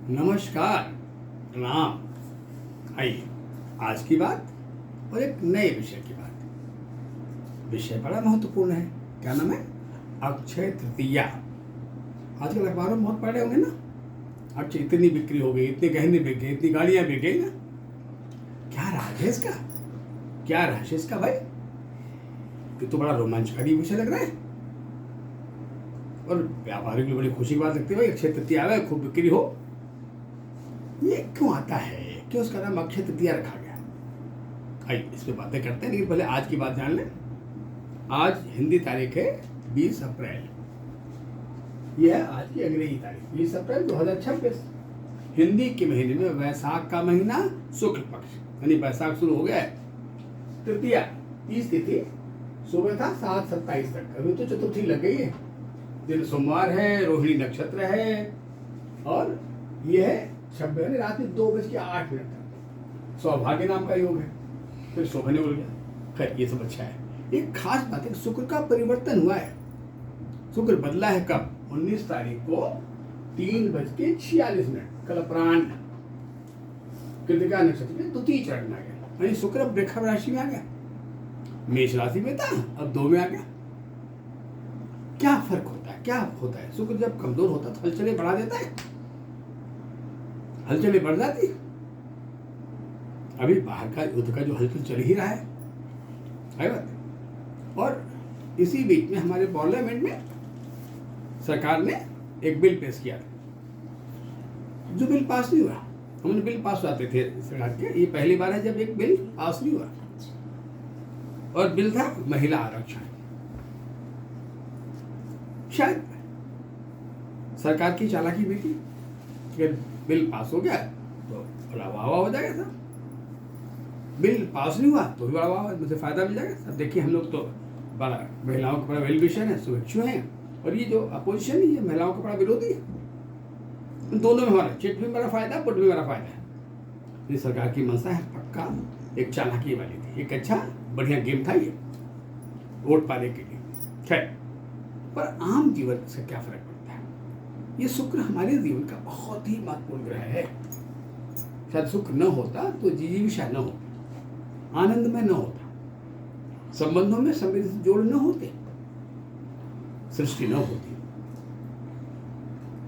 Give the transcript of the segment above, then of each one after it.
नमस्कार, प्रणाम। आइए आज की बात और एक नए विषय की बात। विषय बड़ा महत्वपूर्ण है। क्या नाम है? अक्षय तृतीया। आजकल अखबारों में बहुत पढ़े होंगे ना। अब इतनी बिक्री हो गई, इतने गहने बिक गए, इतनी गाड़ियां बिक गई ना। क्या राज है इसका? क्या रहस्य इसका भाई? ये तो बड़ा रोमांचकारी विषय लग रहा है और व्यापारियों के लिए बड़ी खुशी की बात लगती है। भाई अक्षय तृतीया आवे, खूब बिक्री हो। ये क्यों आता है? क्यों उसका नाम अक्षय तृतीया रखा गया? आइए इस पे बातें करते हैं, लेकिन पहले आज की बात जान लें। आज हिंदी तारीख है 20 अप्रैल। यह है आज की अंग्रेजी तारीख 20 अप्रैल 2026। हिंदी के महीने में वैशाख का महीना शुक्ल पक्ष, यानी वैशाख शुरू हो गया है। तृतीया 30 तिथि, सुबह था 7:27 तक। अभी तो चतुर्थी लग गई है। दिन सोमवार है, रोहिणी नक्षत्र है और यह है 26 रात में 2:08 तक। सौभाग्य नाम का योग है, फिर शोभने उड़ गया। खैर ये सब अच्छा है। एक खास बात है, शुक्र का परिवर्तन हुआ है। शुक्र बदला है कब? 19 तारीख को 3:46 कल अपराह्न कृतिका नक्षत्र में द्वितीय चरण में आ गया। यानी शुक्र अब वृषभ राशि में आ गया। मेष राशि में था, अब 2 में आ गया। क्या फर्क होता है? क्या होता है? शुक्र जब कमजोर होता है तो हलचलें बढ़ा देता है, हलचलें बढ़ जाती। अभी बाहर का युद्ध का जो हलचल चल ही रहा है बात। और इसी बीच में हमारे पार्लियामेंट में सरकार ने एक बिल पेश किया, जो बिल पास नहीं हुआ। हमने बिल पास आते थे सरकार के, ये पहली बार है जब एक बिल पास नहीं हुआ। और बिल था महिला आरक्षण। शायद सरकार की चालाकी भी थी कि बिल पास हो गया तो बड़ा वाह हो जाएगा था, बिल पास नहीं हुआ तो भी बड़ा वाह, मुझे फायदा मिल जाएगा। अब देखिए हम लोग तो बड़ा महिलाओं का बड़ा वेल विशर है, शुभेच्छु हैं। और ये जो अपोजिशन है ये महिलाओं का बड़ा विरोधी है। उन दोनों में हमारा चिट भी मेरा फायदा, पुट भी मेरा फायदा है। ये सरकार की मंशा है, पक्का एक चालाकी वाली थी। एक अच्छा बढ़िया गेम था ये वोट पाने के लिए। खैर, पर आम जीवन से क्या फर्क पड़ता है? ये शुक्र हमारे जीवन का बहुत ही महत्वपूर्ण ग्रह है। शायद शुक्र न होता तो जिजीविषा न होती, आनंद में न होता, संबंधों में समृद्धि जोड़ न होते, सृष्टि न होती,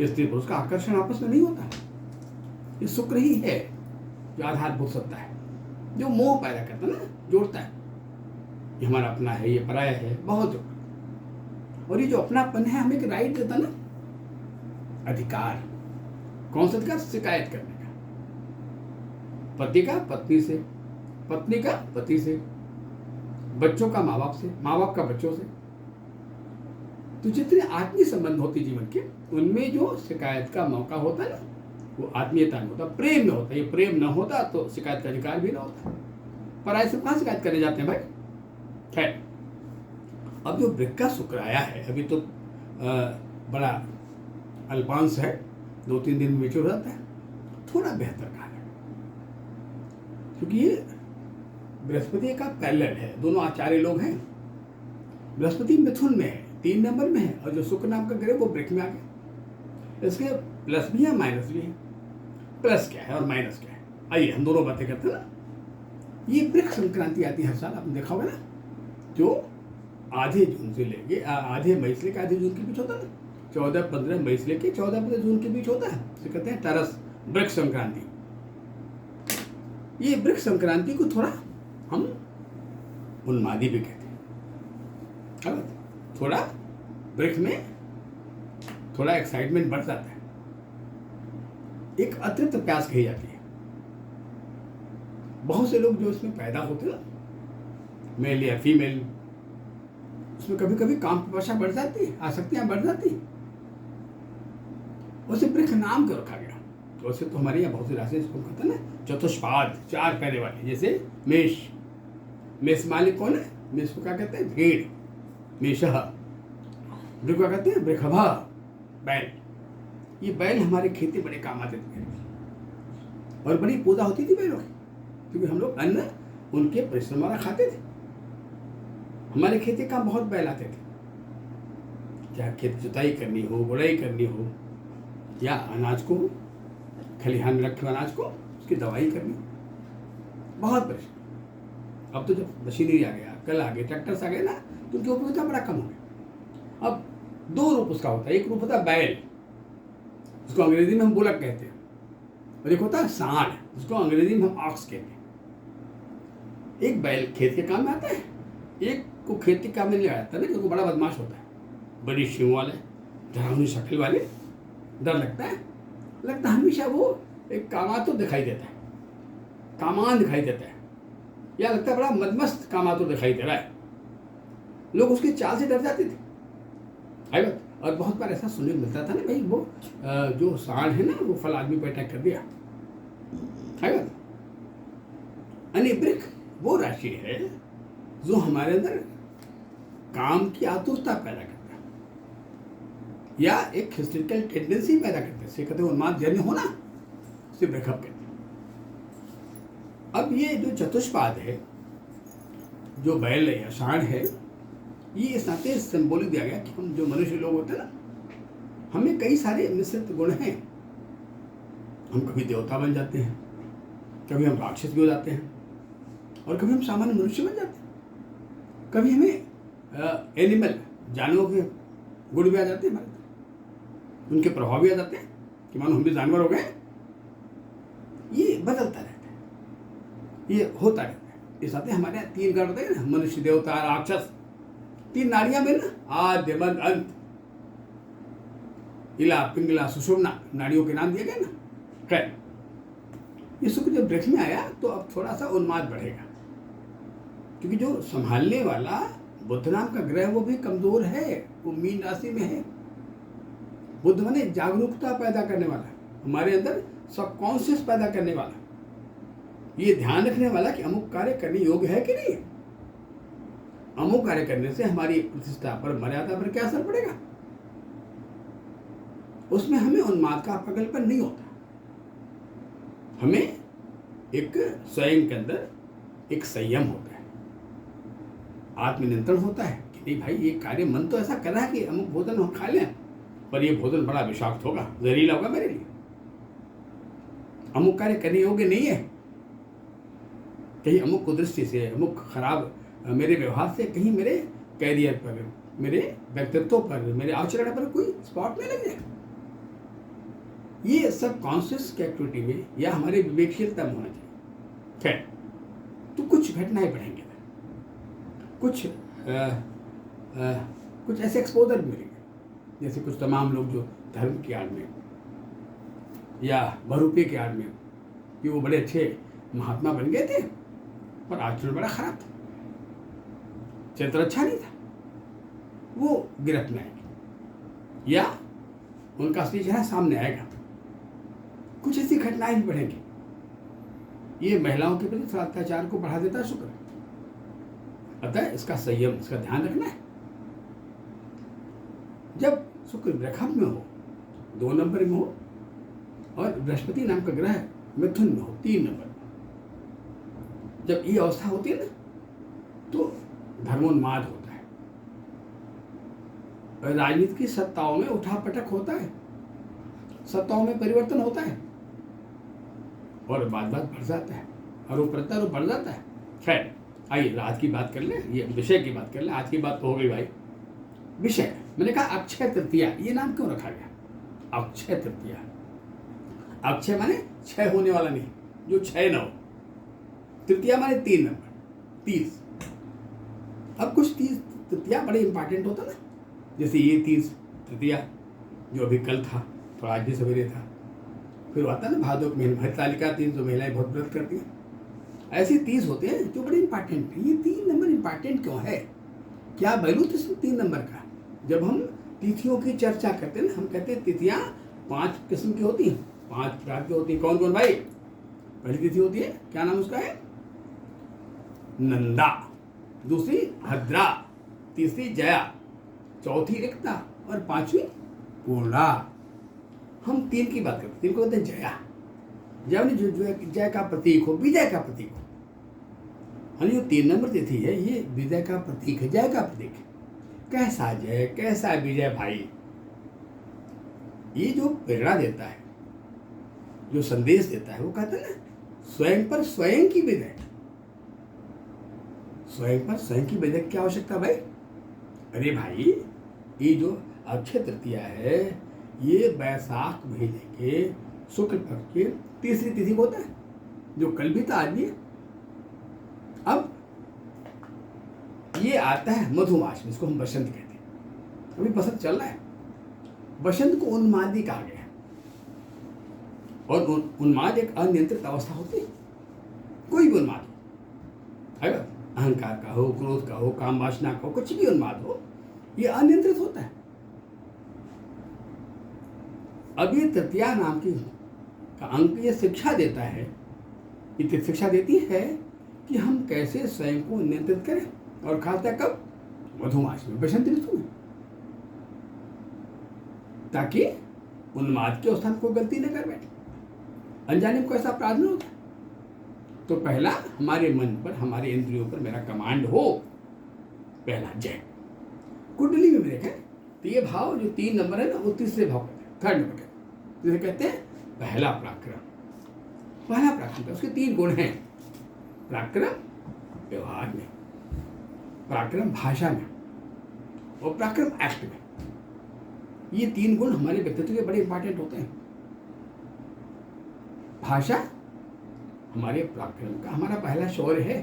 स्त्री पुरुष का आकर्षण आपस में नहीं होता। ये शुक्र ही है जो आधारभूत सत्ता है, जो मोह पैदा करता है ना, जोड़ता है। ये हमारा अपना है, ये पराया है, बहुत जोड़ता। और ये जो अपनापन है हमें एक राइट देता ना, अधिकार। कौन सा अधिकार? शिकायत करने का। पति का पत्नी से, पत्नी का पति से, बच्चों का माँ बाप से, माँ बाप का बच्चों से। तो जितने आत्मीय संबंध होते जीवन के, उनमें जो शिकायत का मौका होता है ना, वो आत्मीयता में होता, प्रेम में होता। ये प्रेम न होता तो शिकायत का अधिकार भी ना होता। पराये से कहाँ शिकायत करने जाते हैं भाई? खैर, अब जो वृक्ष का शुक्र आया है, अभी तो बड़ा अल्पांश है, 2-3 दिन में मैच्योर हो जाता है। थोड़ा बेहतर काल है, क्योंकि ये बृहस्पति का पैरेलल है। दोनों आचार्य लोग हैं। बृहस्पति मिथुन में है, 3 नंबर में है, और जो शुक्र नाम का ग्रह वो वृक्ष में आ गया। इसके प्लस भी है, माइनस भी है। प्लस क्या है और माइनस क्या है, आइए हम दोनों बातें करते हैं ना। ये वृक्ष संक्रांति आती है हर साल, आपने देखा होगा ना, जो आधे जून से लेके आधे मई से लेकर आधे जून के बीच होता है ना। 14-15 मई से लेके 14-15 जून के बीच होता है। इसे कहते हैं तरस, वृक्ष संक्रांति। ये वृक्ष संक्रांति को थोड़ा हम उन्मादी भी कहते हैं। अब थोड़ा वृक्ष में थोड़ा एक्साइटमेंट बढ़ जाता है, एक अतिरिक्त प्यास कही जाती है। बहुत से लोग जो इसमें पैदा होते हैं, मेल या फीमेल, उसमें कभी कभी काम पिपाशा बढ़ जाती, आसक्तियां बढ़ जाती। उसे वृक्ष नाम क्यों रखा गया? वैसे तो हमारे यहाँ बहुत सी राशि इसको कहते हैं ना, चतुष्पाद, 4 पैरे वाले। जैसे मेष, मेष मालिक कौन है? मेष को क्या कहते हैं? भेड़, मेषः। वृक्ष को कहते हैं वृषभः, बैल। ये बैल हमारे खेती बड़े काम आते थे और बड़ी पूजा होती थी बैलों की, क्योंकि हम लोग अन्न उनके परिश्रम वाला खाते थे। हमारे खेती काम बहुत बैल आते थे, चाहे खेत जुताई करनी हो, गुड़ाई करनी हो, या अनाज को खलिहान में रखे अनाज को उसकी दवाई करनी, बहुत परेशान। अब तो जब मशीनरी आ गया, कल आ गए ट्रैक्टर्स आ गए ना, तो उनकी उपयोगिता बड़ा कम हो गया। अब दो रूप उसका होता है, एक रूप होता है बैल, उसको अंग्रेजी में हम बुलक कहते हैं, और एक होता है सांड, जिसको अंग्रेजी में हम ऑक्स कहते हैं। एक बैल खेत के काम में आता है, एक को खेत के काम में नहीं आता ना, क्योंकि बड़ा बदमाश होता है, बड़ी सींग वाले, डरावनी शक्ल वाले, डर लगता है हमेशा वो एक कामातुर दिखाई देता है, कामान दिखाई देता है, या लगता है बड़ा मदमस्त कामातुर दिखाई दे रहा है। लोग उसकी चाल से डर जाते थे, आई बात। और बहुत बार ऐसा सुनने को मिलता था ना, भाई वो जो सांड है ना, वो फल आदमी पर अटैक कर दिया, आई बात। अनिब्रिक वो राशि है जो हमारे अंदर काम की आतुरता पैदा करता है, या एक हिस्ट्रिकल टेंडेंसी पैदा करता है, इसे कहते हैं उन्माद जन्य होना, उसे ब्रेकअप कहते हैं। अब ये जो चतुष्पाद है, जो बैल है या सांड है, ये इस नाते सिंबॉलिक दिया गया कि हम जो मनुष्य लोग होते हैं ना, हमें कई सारे मिश्रित गुण हैं। हम कभी देवता बन जाते हैं, कभी हम राक्षस भी हो जाते हैं, और कभी हम सामान्य मनुष्य बन जाते हैं, कभी हमें एनिमल जानवरों के गुण भी आ जाते हैं, हमारे उनके प्रभाव भी आ जाते हैं कि मानो हम भी जानवर हो गए। ये बदलता रहता है, ये होता रहता है। इस नाते हमारे यहाँ तीन गण होते हैं ना, मनुष्य, देवता, राक्षस, तीन नाड़ियां में ना, आद्य मध्य अंत, इला पिंगला सुषुम्ना नाड़ियों के नाम दिए गए ना। खैर, ये शुक्र जब ब्रेक में आया तो अब थोड़ा सा उन्माद बढ़ेगा, क्योंकि जो संभालने वाला बुध नाम का ग्रह वो भी कमजोर है, वो मीन राशि में है। बुध माने जागरूकता पैदा करने वाला, हमारे अंदर सबकॉन्शियस पैदा करने वाला, ये ध्यान रखने वाला कि अमुक कार्य करने योग्य है कि नहीं, अमुक कार्य करने से हमारी प्रतिष्ठा पर, मर्यादा पर क्या असर पड़ेगा। उसमें हमें उन्माद का प्रगल्भन नहीं होता, हमें एक स्वयं के अंदर एक संयम होता है, आत्मनियंत्रण होता है कि नहीं भाई, ये कार्य मन तो ऐसा कर रहा है कि अमुक भोजन हम खा लें, पर ये भोजन बड़ा विषाक्त होगा, जहरीला होगा मेरे लिए, अमुक कार्य करने योग्य नहीं है, कहीं अमुक कुदृष्टि से, अमुक खराब मेरे व्यवहार से कहीं मेरे कैरियर पर, मेरे व्यक्तित्व पर, मेरे आचरण पर कोई स्पॉट नहीं लग जाए। ये सब कॉन्शियस एक्टिविटी में या हमारे विवेकशीलता में होना चाहिए। खैर, तो कुछ घटनाएं बढ़ेंगे, कुछ ऐसे एक्सपोजर मिलेंगे, जैसे कुछ तमाम लोग जो धर्म की आड़ में या बहुरूपी के आड़ में कि वो बड़े अच्छे महात्मा बन गए थे, पर आचरण बड़ा खराब था, चरित्र अच्छा नहीं था, वो गिरफ्त में आएंगे या उनका असली चेहरा सामने आएगा। कुछ ऐसी घटनाएं भी बढ़ेंगी। ये महिलाओं के प्रति थोड़ा अत्याचार को बढ़ा देता है शुक्र, अतः इसका संयम, इसका ध्यान रखना है। जब शुक्र वृषभ में हो, 2 नंबर में हो, और बृहस्पति नाम का ग्रह मिथुन में हो, 3 नंबर, जब ये अवस्था होती है ना, तो धर्मोन्माद होता है, राजनीति की सत्ताओं में उठापटक होता है, सत्ताओं में परिवर्तन होता है, और बात बढ़ जाता है, आरोप प्रत्यारोप बढ़ जाता है। खैर, आइए आज की बात कर ले, ये विषय की बात कर ले। आज की बात तो हो गई भाई, विषय मैंने कहा अक्षय तृतीया, ये नाम क्यों रखा गया अक्षय तृतीया। अक्षय माने क्षय होने वाला नहीं, जो क्षय न हो, तृतीया माने 3 नंबर, 30। अब कुछ 30 तृतीया बड़े इंपॉर्टेंट होता ना, जैसे ये 30 तृतीया जो अभी कल था, थोड़ा आज भी सवेरे था, फिर आता ना भादों में हरितालिका 3 जो महिलाएं बहुत व्रत करती हैं, ऐसे 30 होते हैं जो बड़े इंपॉर्टेंट हैं। ये 3 नंबर इंपॉर्टेंट क्यों है, क्या वैल्यू थी 3 नंबर का। जब हम तिथियों की चर्चा करते हैं ना, हम कहते हैं तिथियां 5 किस्म की होती हैं, 5 प्रकार की होती हैं। कौन कौन भाई। पहली तिथि होती है, क्या नाम उसका है, नंदा, दूसरी भद्रा, तीसरी जया, चौथी रिक्ता, और 5वीं पूर्णा। हम 3 की बात करते हैं, 3 को कहते हैं जया। जब जो जय का प्रतीक हो, विजय का प्रतीक हो, हाँ, जो 3 नंबर तिथि है ये विजय का प्रतीक है, जय का प्रतीक है। कैसा जय, कैसा विजय भाई, ये जो प्रेरणा देता है, जो संदेश देता है वो कहता है ना, स्वयं पर स्वयं की विजय। स्वयं पर स्वयं की विजय की आवश्यकता भाई। अरे भाई, ये जो अक्षय तृतीया है, ये वैशाख महीने के शुक्ल पक्ष की तीसरी तिथि को होता है, जो कल भी था आज भी है। अब ये आता है मधुमास में, इसको हम बसंत कहते हैं। अभी बसंत चल रहा है। बसंत को उन्मादी कहा गया है, और उन्माद एक अनियंत्रित अवस्था होती है। कोई भी उन्माद हो, अगर अहंकार का हो, क्रोध का हो, काम वासना का हो, कुछ भी उन्माद हो, ये अनियंत्रित होता है। अब ये तृतीया नाम की का अंक ये शिक्षा देता है, ये शिक्षा देती है कि हम कैसे स्वयं को नियंत्रित करें, और खासतौर कब, मधुमास में, बसंत ऋतु में, ताकि उन्माद के अवस्था में कोई गलती न कर बैठे, अनजाने में कोई ऐसा अपराध न होता। तो पहला, हमारे मन पर, हमारे इंद्रियों पर मेरा कमांड हो, पहला जय। कुंडली में देखें तो ये भाव जो 3 नंबर है ना, वो तीसरे भाव का, 3rd नंबर का, जिसे कहते हैं पहला पराक्रम। पहला पराक्रम, उसके 3 गुण हैं। पराक्रम व्यवहार में, पराक्रम भाषा में, और पराक्रम एक्ट में। ये 3 गुण हमारे व्यक्तित्व के बड़े इंपॉर्टेंट होते हैं। भाषा हमारे पराक्रम का, हमारा पहला शौर्य है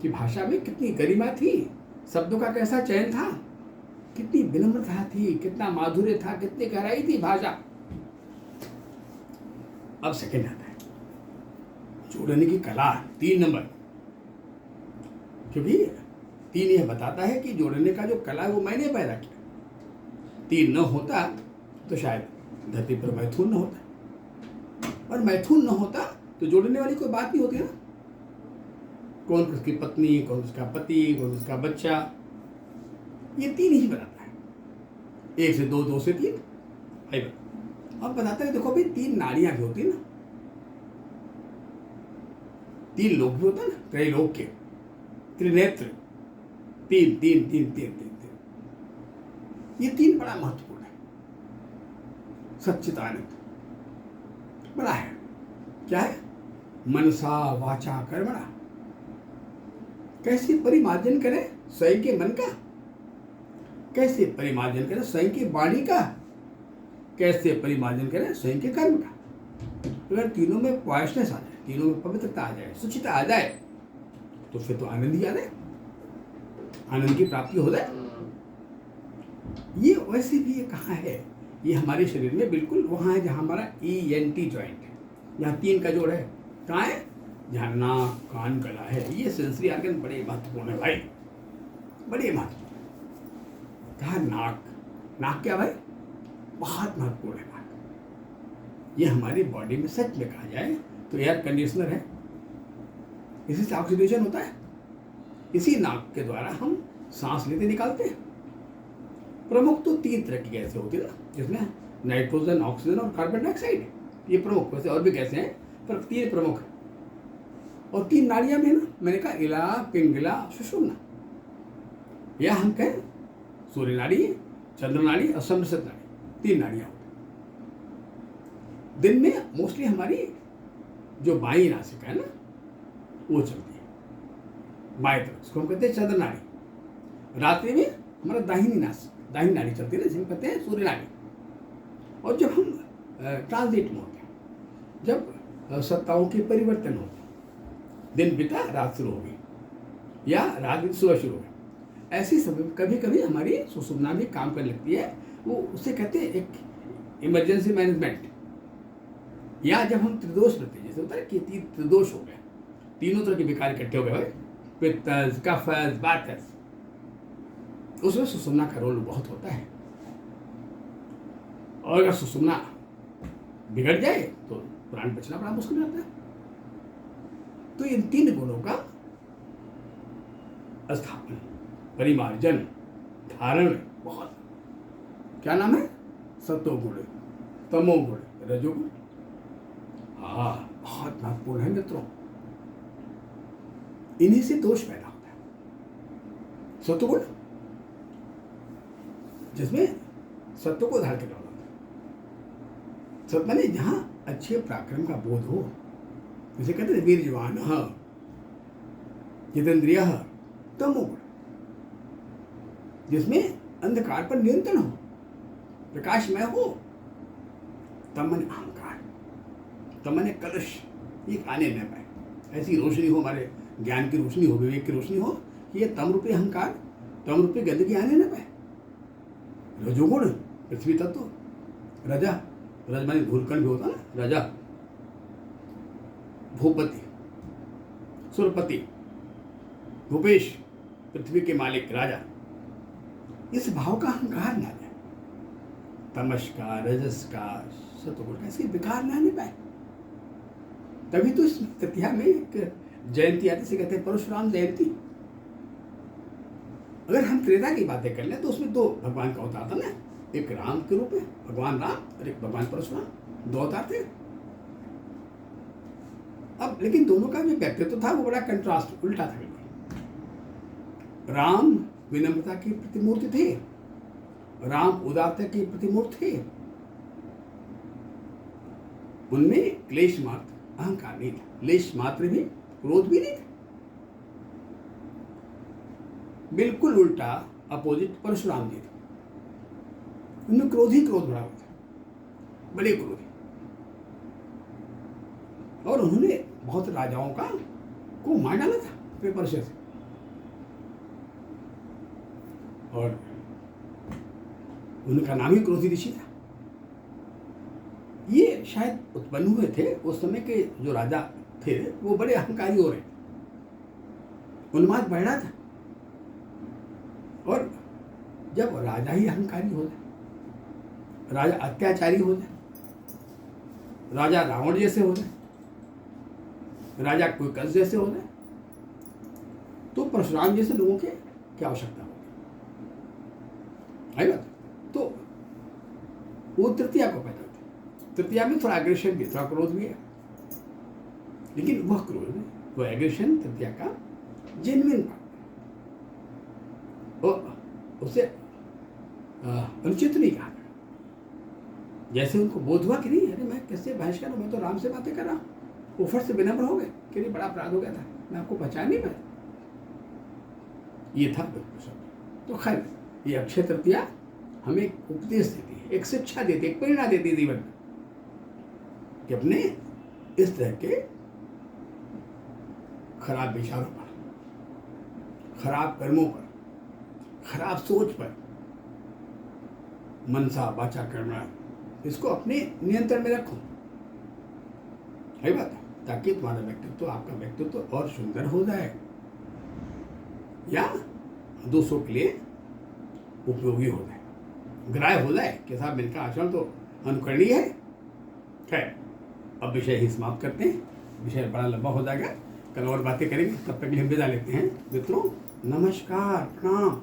कि भाषा में कितनी गरिमा थी, शब्दों का कैसा चयन था, कितनी विनम्रता थी, कितना माधुर्य था, कितनी गहराई थी भाषा। अब सेकंड आता है जोड़ने की कला, 3 नंबर, क्योंकि 3 यह बताता है कि जोड़ने का जो कला है वो मैंने पैदा किया। 3 न होता तो शायद धरती पर मैथुन न होता, और मैथुन न होता तो जोड़ने वाली कोई बात नहीं होती ना। कौन उसकी पत्नी, कौन उसका पति, कौन उसका बच्चा, ये 3 ही बताता है। 1 से 2, 2 से 3। अब बताता है, देखो भाई 3 नाड़ियां भी होती है ना, 3 लोग भी होता है ना, त्रैलोक्य, त्रिनेत्र, 3 3 3 3 3 ये 3 बड़ा महत्वपूर्ण है। सच्चिदानंद बड़ा है, क्या है, मनसा वाचा कर्मणा। कैसे परिमार्जन करें स्वयं के मन का, कैसे परिमार्जन करें स्वयं की वाणी का, कैसे परिमार्जन करें स्वयं के कर्म का। अगर तीनों में पॉइंटनेस आ जाए, तीनों में पवित्रता आ जाए, सुचिता आ जाए, तो फिर तो आनंद ही आ जाए, आनंद की प्राप्ति हो जाए। ये वैसे भी ये कहाँ है, ये हमारे शरीर में बिल्कुल वहाँ है जहाँ हमारा ENT जॉइंट है, जहाँ 3 का जोड़ है। कहाँ है, जहाँ नाक, कान, गला है। ये सेंसरी ऑर्गन बड़े महत्वपूर्ण है भाई, बड़े महत्वपूर्ण। कहा नाक, नाक क्या भाई, बहुत महत्वपूर्ण है नाक। ये हमारी बॉडी में सच में कहा जाए तो एयर कंडीशनर है, इसी से ऑक्सीडेशन होता है। इसी नाक के द्वारा हम सांस लेते निकालते हैं। प्रमुख तो 3 तरह की गैसें होती है ना, जिसमें नाइट्रोजन, ऑक्सीजन और कार्बन डाइऑक्साइड, ये प्रमुख। वैसे और भी गैसें हैं पर 3 प्रमुख है। और 3 नाड़ियां में ना, मैंने कहा इला, पिंगला, सुषुम्ना, या हम कहें सूर्य नाड़ी, चंद्र नाड़ी और समरसत नाड़ी, 3 नाड़ियां होती। दिन में मोस्टली हमारी जो बाई नासिका है ना, वो चलती है बाएं तरफ, उसको हम कहते हैं चंद्र नाड़ी। रात्रि में हमारा दाहिनी नाड़ी चलती है, जिसे कहते हैं सूर्य नाड़ी। और जब हम ट्रांजिट में होते हैं, जब सत्ताओं के परिवर्तन होते हैं, दिन बीता रात शुरू हो गई, या रात बीती सुबह शुरू हो गई, ऐसी समय कभी कभी हमारी सुषुम्ना भी काम करने लगती है। वो उसे कहते हैं एक इमरजेंसी मैनेजमेंट। या जब हम त्रिदोष रहते हैं, जैसे होता है कि त्रिदोष हो गया, तीनों तरह के विकार इकट्ठे हो गए, पित्तस, कफस, वातस, उसमें सुषुम्ना का रोल बहुत होता है। और अगर सुषुम्ना बिगड़ जाए तो प्राण बचना बड़ा मुश्किल रहता है। तो इन 3 गुणों का स्थापन, परिमार्जन, धारण बहुत, क्या नाम है, सत्वगुण, तमोगुण, रजोगुण। हाँ, बहुत महत्वपूर्ण है मित्रों। इन्हीं से दोष पैदा होता है। सत्वगुण, जिसमें सत्व को धारण करना होता है। सत्व माने जहां अच्छे पराक्रम का बोध हो, जैसे कहते हैं वीर जवान जितेंद्रिय तमोगुण, जिसमें अंधकार पर नियंत्रण हो, प्रकाशमय हो। तम माने अहंकार, तम माने कलश, ये आने न पाए। ऐसी रोशनी हो, हमारे ज्ञान की रोशनी हो, विवेक की रोशनी हो, ये तम रूपी अहंकार, तम रूपी गंदगी आने न पाए। रजोगुण पृथ्वी तत्व, रजा, रज माने धूलकण भी होता ना, रजा, भूपति, सुरपति, भूपेश, पृथ्वी के मालिक राजा, इस भाव का अहंकार ना जाए। तमस का, रजस का, सतगुण का इसके विकार ना आने पाए। तभी तो इस तृतीया में एक जयंती आती, से कहते हैं परशुराम जयंती। अगर हम त्रेता की बातें कर लें तो उसमें दो भगवान का अवतार था ना, एक राम के रूप में भगवान राम और एक भगवान परशुराम, दो अवतार थे। अब लेकिन दोनों का जो व्यक्तित्व था वो बड़ा कंट्रास्ट, उल्टा था। राम विनम्रता की प्रतिमूर्ति थे, राम उदारता की प्रतिमूर्ति थे। उनमें क्लेश मात्र अहंकार नहीं था, क्लेश मात्र भी क्रोध भी नहीं था। बिल्कुल उल्टा अपोजिट परशुराम जी थे। उनमें क्रोध ही क्रोध भरा हुआ था, बड़े क्रोधी। और उन्होंने बहुत राजाओं को मार डाला था पेपर से। और उनका नाम ही क्रोधी ऋषि था। ये शायद उत्पन्न हुए थे उस समय के जो राजा थे, वो बड़े अहंकारी हो रहे, उन्माद बढ़ रहा था। और जब राजा ही अहंकारी हो जाए, राजा अत्याचारी हो जाए, राजा रावण जैसे हो जाए, राजा कोई कस जैसे हो जाए, तो परशुराम जैसे लोगों के क्या आवश्यकता होगी? आई बात। तो वो तृतीया को पैदा होती। तृतीया में थोड़ा एग्रेशन भी, थोड़ा क्रोध भी है, लेकिन वह क्रोध, वह एग्रेशन तृतीया का जेन्युइन पार्ट, उसे अनुचित नहीं कहा। जैसे उनको बोध हुआ कि नहीं, अरे मैं कैसे बहस करूं, मैं तो राम से बातें कर रहा हूं, वो फट से विनम्र हो गए कि नहीं बड़ा अपराध हो गया था, मैं आपको पहचान नहीं पाया। ये था शब्द। तो खैर ये अक्षय तृतीया हमें एक उपदेश देती है, एक शिक्षा देती है, एक प्रेरणा देती है जीवन में, कि अपने इस तरह के खराब विचारों पर, खराब कर्मों पर, खराब सोच पर, मनसा वाचा कर्मणा, इसको अपने नियंत्रण में रखो। है बात, ताकि तुम्हारा व्यक्तित्व, आपका व्यक्तित्व और सुंदर हो जाए, या दूसरों के लिए उपयोगी हो जाए, ग्राह्य हो जाए कि साहब इनका आचरण तो अनुकरणीय है। खैर अब विषय ही समाप्त करते हैं, विषय बड़ा लंबा हो जाएगा, कल और बातें करेंगे। तब तक हम विदा लेते हैं मित्रों। नमस्कार, प्रणाम।